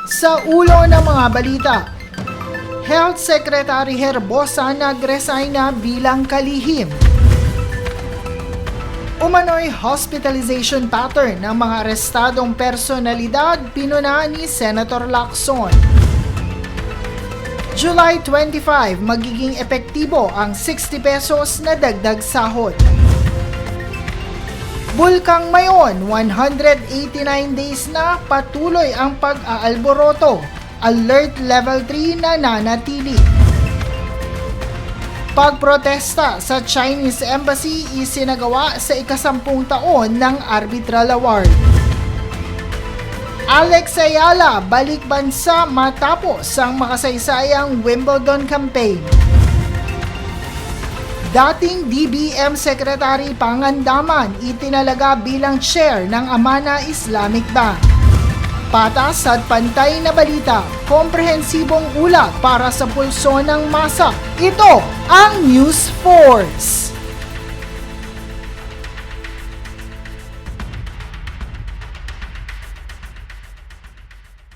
Sa ulo ng mga balita, Health Secretary Herbosa nag-resign na bilang kalihim. Umano'y hospitalization pattern ng mga arestadong personalidad pinuna ni Senator Lacson. July 25, magiging epektibo ang 60 pesos na dagdag sahod. Bulkang Mayon, 189 days na patuloy ang pag-aalboroto. Alert Level 3 na nanatili. Pagprotesta sa Chinese Embassy isinagawa sa ika-10 taon ng Arbitral Award. Alex Ayala balik bansa matapos ang makasaysayang Wimbledon campaign. Dating DBM Secretary Pangandaman itinalaga bilang chair ng Amana Islamic Bank. Patas at pantay na balita, komprehensibong ulat para sa pulso ng masa. Ito ang News Force.